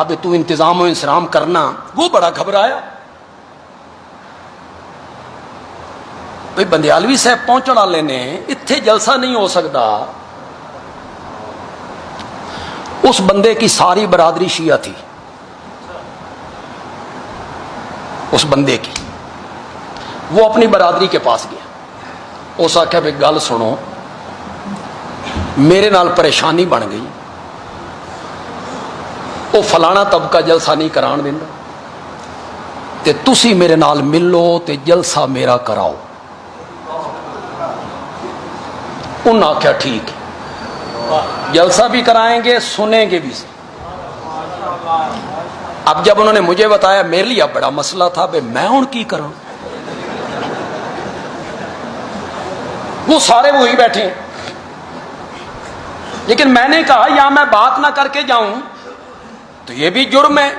اب تو انتظام و انصرام کرنا، وہ بڑا گھبرایا. بھئی بندیالوی صاحب پہنچن والے نے، اتنے جلسہ نہیں ہو سکتا. اس بندے کی ساری برادری شیعہ تھی. اس بندے کی، وہ اپنی برادری کے پاس گیا. اس آخیا بھائی گل سنو، میرے نال پریشانی بن گئی، وہ فلانا طبقہ جلسہ نہیں کران دینا، تے تسی میرے نال ملو تے جلسہ میرا کراؤ. انہوں نے آخیا ٹھیک ہے، جلسہ بھی کرائیں گے، سنیں گے بھی. اب جب انہوں نے مجھے بتایا، میرے لیے اب بڑا مسئلہ تھا، بھائی میں ہوں کی کروں. وہ سارے وہی بیٹھے ہیں، لیکن میں نے کہا یا میں بات نہ کر کے جاؤں تو یہ بھی جرم ہے.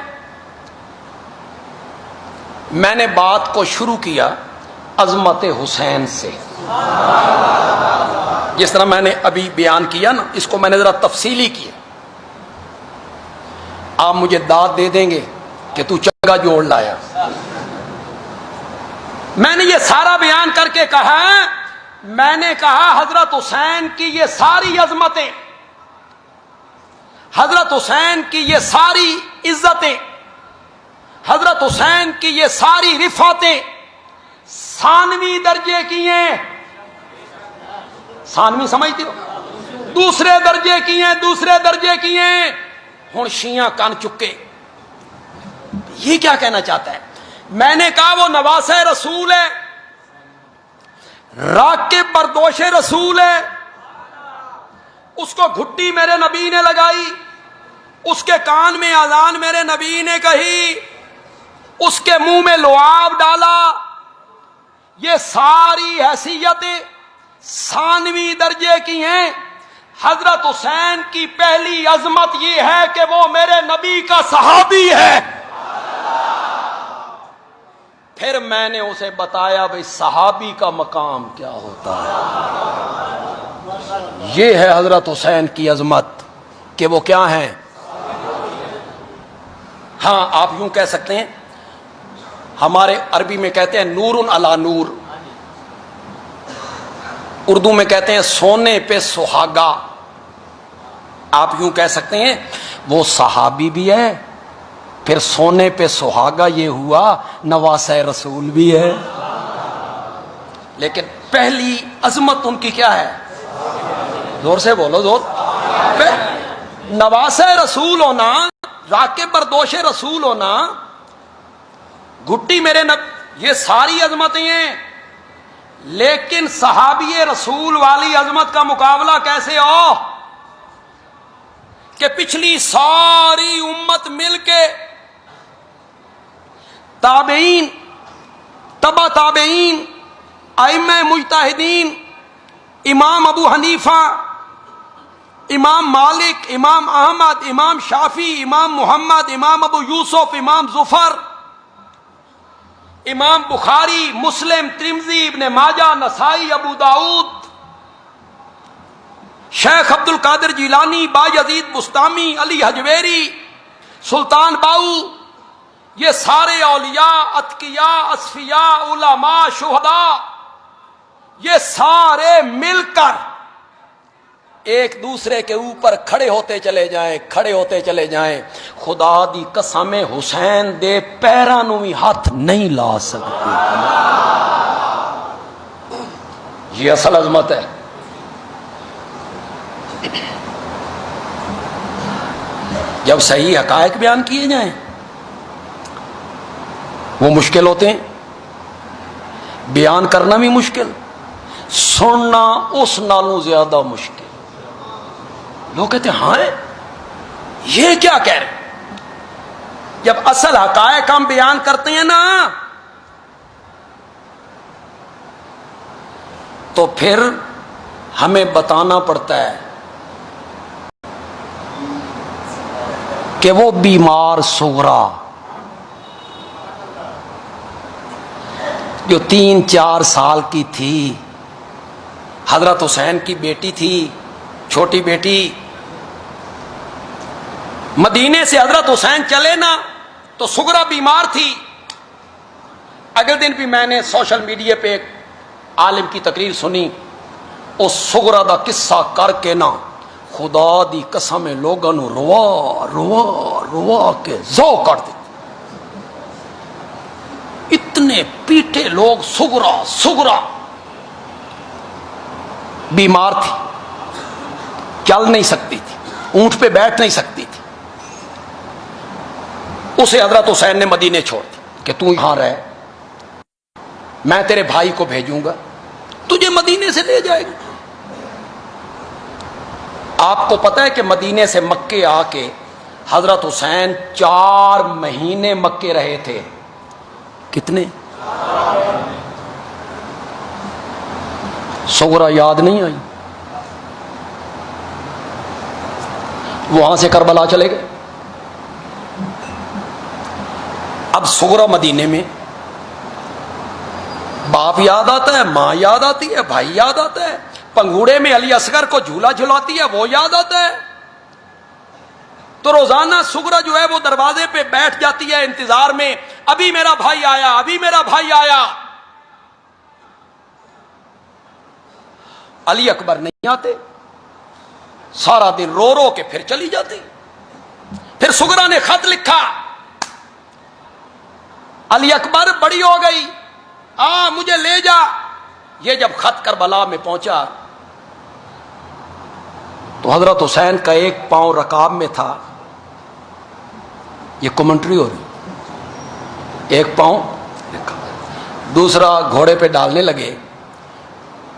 میں نے بات کو شروع کیا عظمت حسین سے، جس طرح میں نے ابھی بیان کیا نا، اس کو میں نے ذرا تفصیلی کیا. آپ مجھے داد دے دیں گے کہ تو چنگا جوڑ لایا. میں نے یہ سارا بیان کر کے کہا، میں نے کہا حضرت حسین کی یہ ساری عظمتیں، حضرت حسین کی یہ ساری عزتیں، حضرت حسین کی یہ ساری رفعتیں ثانوی درجے کی ہیں. ثانوی سمجھتے ہو؟ دوسرے درجے کی ہیں، دوسرے درجے کی ہیں. ہن شیعہ کان چکے. یہ کیا کہنا چاہتا ہے؟ میں نے کہا وہ نواسہ رسول ہے، راکب بردوش رسول ہے. اس کو گھٹی میرے نبی نے لگائی، اس کے کان میں اذان میرے نبی نے کہی، اس کے منہ میں لعاب ڈالا. یہ ساری حیثیتیں ثانوی درجے کی ہیں. حضرت حسین کی پہلی عظمت یہ ہے کہ وہ میرے نبی کا صحابی ہے. پھر میں نے اسے بتایا بھئی صحابی کا مقام کیا ہوتا ہے. یہ ہے حضرت حسین کی عظمت کہ وہ کیا ہیں. ہاں آپ یوں کہہ سکتے ہیں، ہمارے عربی میں کہتے ہیں نور علی نور، اردو میں کہتے ہیں سونے پہ سہاگا. آپ یوں کہہ سکتے ہیں وہ صحابی بھی ہے، پھر سونے پہ سہاگا یہ ہوا نواسہ رسول بھی ہے. لیکن پہلی عظمت ان کی کیا ہے؟ زور سے بولو، زور. نواسہ رسول ہونا، راکب بردوش رسول ہونا، گھٹی میرے یہ ساری عظمتیں ہیں. لیکن صحابی رسول والی عظمت کا مقابلہ کیسے ہو کہ پچھلی ساری امت مل کے، تابعین، تبع تابعین، ائمہ مجتہدین، امام ابو حنیفہ، امام مالک، امام احمد، امام شافعی، امام محمد، امام ابو یوسف، امام ظفر، امام بخاری، مسلم، ترمذی، ابن ماجہ، نسائی، ابو داؤد، شیخ عبد القادر جیلانی، بایزید بستامی، علی حجویری، سلطان باؤ، یہ سارے اولیاء، اتقیاء، اصفیاء، علماء، شہداء، یہ سارے مل کر ایک دوسرے کے اوپر کھڑے ہوتے چلے جائیں، کھڑے ہوتے چلے جائیں. خدا دی قسم حسین دے پیراں نوں بھی ہاتھ نہیں لا سکتے. یہ اصل عظمت ہے. جب صحیح حقائق بیان کیے جائیں وہ مشکل ہوتے ہیں، بیان کرنا بھی مشکل، سننا اس نالوں زیادہ مشکل. لوگ کہتے ہیں ہاں یہ کیا کہہ رہے. جب اصل حقائق ہم بیان کرتے ہیں نا تو پھر ہمیں بتانا پڑتا ہے کہ وہ بیمار صغرا جو 3-4 سال کی تھی، حضرت حسین کی بیٹی تھی، چھوٹی بیٹی، مدینے سے حضرت حسین چلے نا تو سغرا بیمار تھی. اگلے دن بھی میں نے سوشل میڈیا پہ ایک عالم کی تقریر سنی. اس سغرا دا قصہ کر کے نا خدا دی قسم لوگوں نو روا روا روا کے زو کر دی. اتنے پیٹے لوگ. سغرا بیمار تھی, چل نہیں سکتی تھی, اونٹ پہ بیٹھ نہیں سکتی تھی. اسے حضرت حسین نے مدینے چھوڑ دی کہ تو یہاں رہ, میں تیرے بھائی کو بھیجوں گا, تجھے مدینے سے لے جائے گا. آپ کو پتہ ہے کہ مدینے سے مکے آ کے حضرت حسین 4 مہینے مکے رہے تھے. کتنے؟ سغرا یاد نہیں آئی. وہاں سے کربلا چلے گئے. اب سغرا مدینے میں, باپ یاد آتا ہے, ماں یاد آتی ہے, بھائی یاد آتا ہے, پنگوڑے میں علی اصغر کو جھولا جھلاتی ہے وہ یاد آتا ہے. تو روزانہ سغرا جو ہے وہ دروازے پہ بیٹھ جاتی ہے انتظار میں, ابھی میرا بھائی آیا, ابھی میرا بھائی آیا. علی اکبر نہیں آتے, سارا دن رو رو کے پھر چلی جاتی. پھر سغرا نے خط لکھا, علی اکبر بڑی ہو گئی, مجھے لے جا. یہ جب خط کربلا میں پہنچا تو حضرت حسین کا ایک پاؤں رکاب میں تھا. یہ کمنٹری ہو رہی, ایک پاؤں, دوسرا گھوڑے پہ ڈالنے لگے.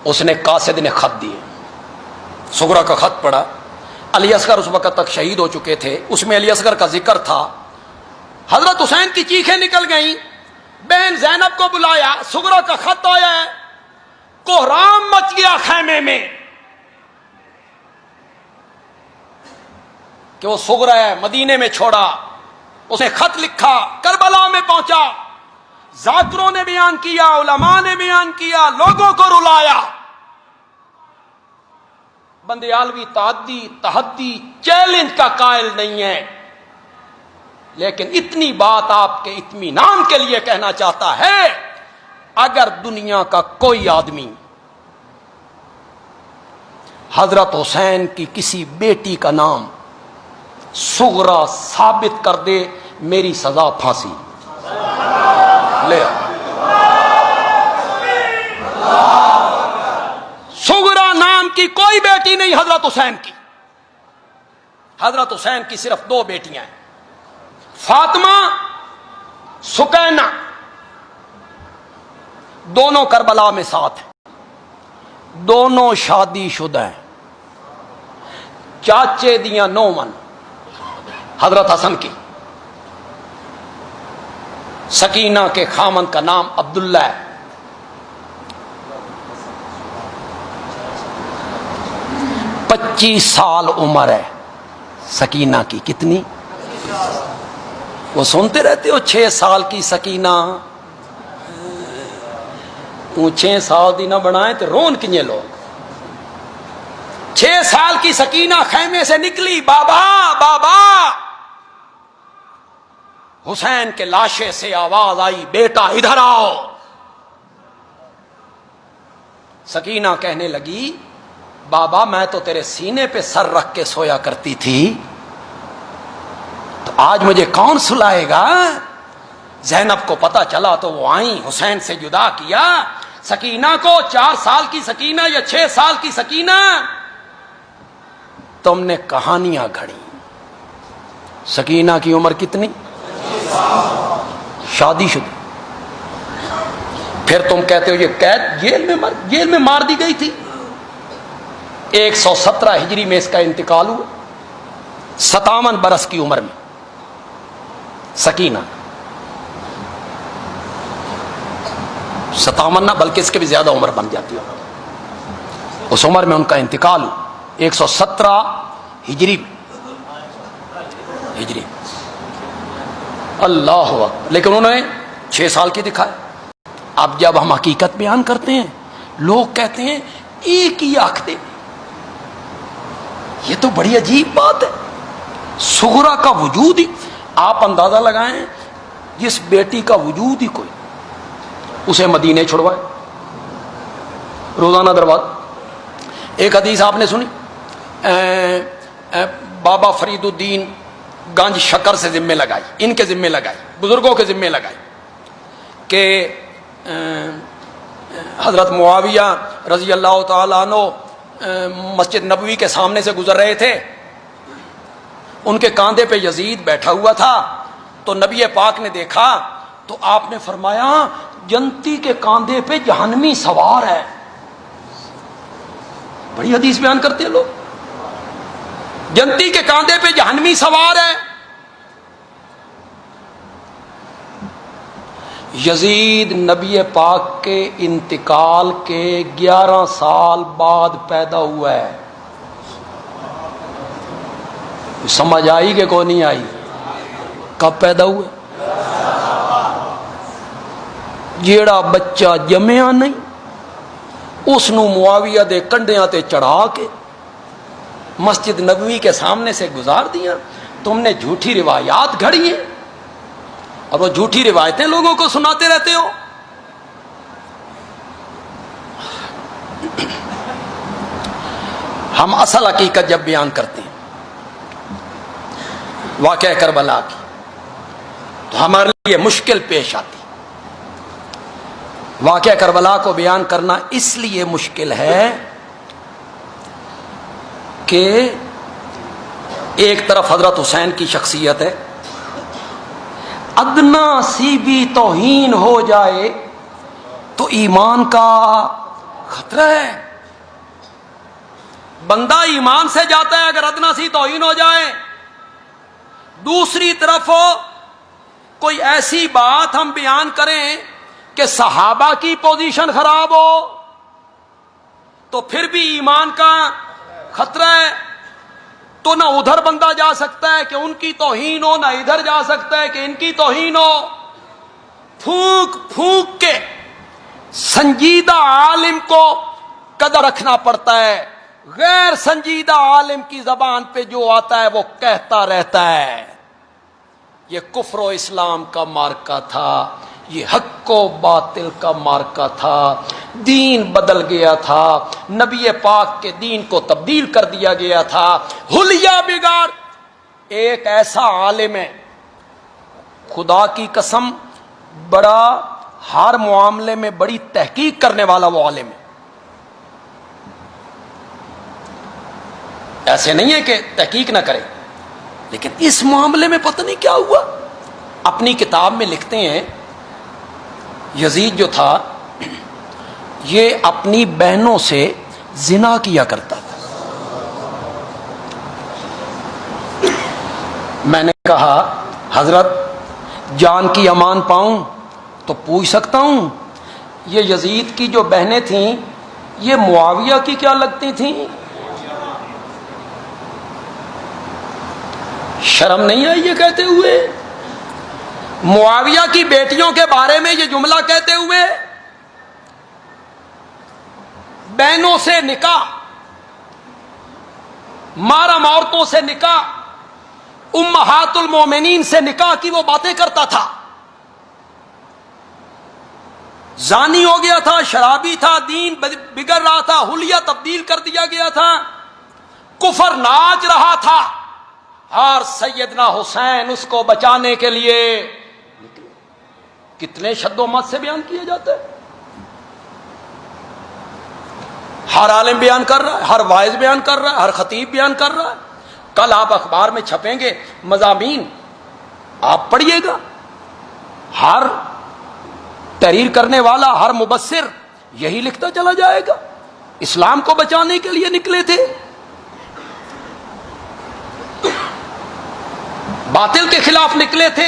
اس نے قاصد نے خط دیے, سغرا کا خط پڑھا. علی اصغر اس وقت تک شہید ہو چکے تھے, اس میں علی اصغر کا ذکر تھا. حضرت حسین کی چیخیں نکل گئیں. بہن زینب کو بلایا, سغرا کا خط آیا ہے, کوہرام مچ گیا خیمے میں کہ وہ سغرا ہے, مدینے میں چھوڑا. اس نے خط لکھا, کربلا میں پہنچا, ذاکروں نے بیان کیا, علماء نے بیان کیا, لوگوں کو رلایا. بندیالوی تعدی, تحدی, چیلنج کا قائل نہیں ہے, لیکن اتنی بات آپ کے اطمینان کے لیے کہنا چاہتا ہے, اگر دنیا کا کوئی آدمی حضرت حسین کی کسی بیٹی کا نام سغرا ثابت کر دے, میری سزا پھانسی. لے سغرا نام کی کوئی بیٹی نہیں حضرت حسین کی. حضرت حسین کی صرف 2 بیٹیاں ہیں, فاطمہ, سکینہ. دونوں کربلا میں ساتھ ہیں, دونوں شادی شدہ ہیں. چاچے دیاں نومن حضرت حسن کی. سکینہ کے خامن کا نام عبداللہ ہے. پچیس سال عمر ہے سکینہ کی. کتنی؟ وہ سنتے رہتے ہو 6 سال کی سکینہ, 6 سال دی نہ بنائے تو رون کنye لوگ. 6 سال کی سکینہ خیمے سے نکلی, بابا بابا. حسین کے لاشے سے آواز آئی, بیٹا ادھر آؤ. سکینہ کہنے لگی, بابا میں تو تیرے سینے پہ سر رکھ کے سویا کرتی تھی, تو آج مجھے کون سلائے گا؟ زینب کو پتا چلا تو وہ آئیں, حسین سے جدا کیا. سکینہ کو 4 سال کی سکینہ یا 6 سال کی سکینہ, تم نے کہانیاں گھڑی. سکینہ کی عمر کتنی؟ شادی شدہ. پھر تم کہتے ہو یہ قید جیل میں مار دی گئی تھی. 117 ہجری میں اس کا انتقال ہوا, 57 برس کی عمر میں. سکینہ 57 نہ بلکہ اس کے بھی زیادہ عمر بن جاتی ہے. اس عمر میں ان کا انتقال ہوا 117 ہجری. اللہ اکبر. لیکن انہوں نے 6 سال کی دکھائے. اب جب ہم حقیقت بیان کرتے ہیں, لوگ کہتے ہیں ایک ہی آنکھ دے. یہ تو بڑی عجیب بات ہے. صغرا کا وجود ہی، آپ اندازہ لگائیں جس بیٹی کا وجود ہی کوئی، اسے مدینے چھڑوائے روزانہ دروازہ۔ ایک حدیث آپ نے سنی، بابا فرید الدین گنج شکر سے ذمہ لگائی، ان کے ذمہ لگائی، بزرگوں کے ذمہ لگائی کہ حضرت معاویہ رضی اللہ تعالیٰ عنہ مسجد نبوی کے سامنے سے گزر رہے تھے، ان کے کاندھے پہ یزید بیٹھا ہوا تھا، تو نبی پاک نے دیکھا تو آپ نے فرمایا جنتی کے کاندھے پہ جہنمی سوار ہے۔ بڑی حدیث بیان کرتے ہیں لوگ، جنتی کے کاندھے پہ جہنمی سوار ہے۔ یزید نبی پاک کے انتقال کے 11 سال بعد پیدا ہوا ہے۔ سمجھ آئی کہ کوئی نہیں آئی؟ کب پیدا ہوا؟ جیڑا بچہ جمیا نہیں اس نو معاویہ دے کنڈیاں تے چڑھا کے مسجد نبوی کے سامنے سے گزار دیا۔ تم نے جھوٹی روایات گھڑی ہیں اور وہ جھوٹی روایتیں لوگوں کو سناتے رہتے ہو۔ ہم اصل حقیقت جب بیان کرتے ہیں واقعہ کربلا کی تو ہمارے لیے مشکل پیش آتی۔ واقعہ کربلا کو بیان کرنا اس لیے مشکل ہے کہ ایک طرف حضرت حسین کی شخصیت ہے، ادنا سی بھی توہین ہو جائے تو ایمان کا خطرہ ہے، بندہ ایمان سے جاتا ہے اگر ادنا سی توہین ہو جائے۔ دوسری طرف کوئی ایسی بات ہم بیان کریں کہ صحابہ کی پوزیشن خراب ہو تو پھر بھی ایمان کا خطرہ ہے، تو نہ ادھر بندہ جا سکتا ہے کہ ان کی توہین ہو، نہ ادھر جا سکتا ہے کہ ان کی توہین ہو۔ پھونک پھونک کے سنجیدہ عالم کو قدر رکھنا پڑتا ہے، غیر سنجیدہ عالم کی زبان پہ جو آتا ہے وہ کہتا رہتا ہے۔ یہ کفر و اسلام کا مارکا تھا، یہ حق و باطل کا مارکا تھا، دین بدل گیا تھا، نبی پاک کے دین کو تبدیل کر دیا گیا تھا، حلیہ بگاڑ۔ ایک ایسا عالم ہے خدا کی قسم، بڑا ہر معاملے میں بڑی تحقیق کرنے والا وہ عالم ہے، ایسے نہیں ہے کہ تحقیق نہ کرے، لیکن اس معاملے میں پتہ نہیں کیا ہوا۔ اپنی کتاب میں لکھتے ہیں یزید جو تھا یہ اپنی بہنوں سے زنا کیا کرتا تھا۔ میں نے کہا حضرت جان کی امان پاؤں تو پوچھ سکتا ہوں، یہ یزید کی جو بہنیں تھیں یہ معاویہ کی کیا لگتی تھیں؟ شرم نہیں آئی یہ کہتے ہوئے؟ معاویہ کی بیٹیوں کے بارے میں یہ جملہ کہتے ہوئے؟ بہنوں سے نکاح، محرم عورتوں سے نکاح، امہات المومنین سے نکاح کی وہ باتیں کرتا تھا۔ زانی ہو گیا تھا، شرابی تھا، دین بگڑ رہا تھا، حلیہ تبدیل کر دیا گیا تھا، کفر ناچ رہا تھا، اور سیدنا حسین اس کو بچانے کے لیے کتنے شد و مت سے بیان کیا جاتا ہے۔ ہر عالم بیان کر رہا ہے، ہر واعظ بیان کر رہا ہے، ہر خطیب بیان کر رہا ہے۔ کل آپ اخبار میں چھپیں گے مضامین، آپ پڑھیے گا، ہر تحریر کرنے والا، ہر مبصر یہی لکھتا چلا جائے گا، اسلام کو بچانے کے لیے نکلے تھے، باطل کے خلاف نکلے تھے،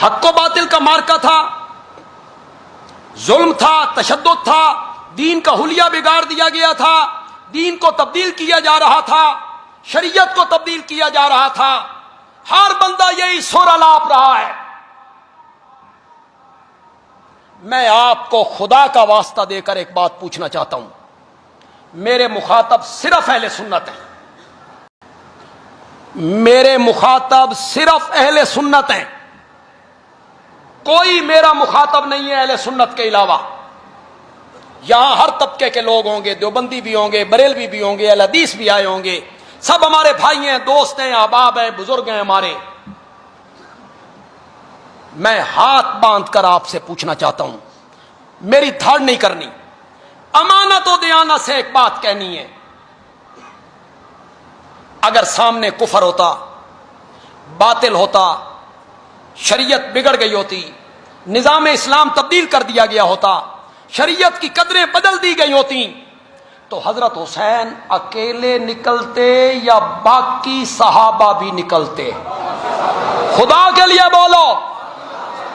حق و باطل کا مارکا تھا، ظلم تھا، تشدد تھا، دین کا حلیہ بگاڑ دیا گیا تھا، دین کو تبدیل کیا جا رہا تھا، شریعت کو تبدیل کیا جا رہا تھا، ہر بندہ یہی سر الاپ رہا ہے۔ میں آپ کو خدا کا واسطہ دے کر ایک بات پوچھنا چاہتا ہوں، میرے مخاطب صرف اہل سنت ہیں، میرے مخاطب صرف اہل سنت ہیں، کوئی میرا مخاطب نہیں ہے اہل سنت کے علاوہ۔ یہاں ہر طبقے کے لوگ ہوں گے، دیوبندی بھی ہوں گے، بریلوی بھی ہوں گے، اہل حدیث بھی آئے ہوں گے، سب ہمارے بھائی ہیں، دوست ہیں، احباب ہیں، بزرگ ہیں ہمارے۔ میں ہاتھ باندھ کر آپ سے پوچھنا چاہتا ہوں، میری دھاڑ نہیں کرنی، امانت و دیانت سے ایک بات کہنی ہے، اگر سامنے کفر ہوتا، باطل ہوتا، شریعت بگڑ گئی ہوتی، نظام اسلام تبدیل کر دیا گیا ہوتا، شریعت کی قدریں بدل دی گئی ہوتی، تو حضرت حسین اکیلے نکلتے یا باقی صحابہ بھی نکلتے؟ خدا کے لیے بولو۔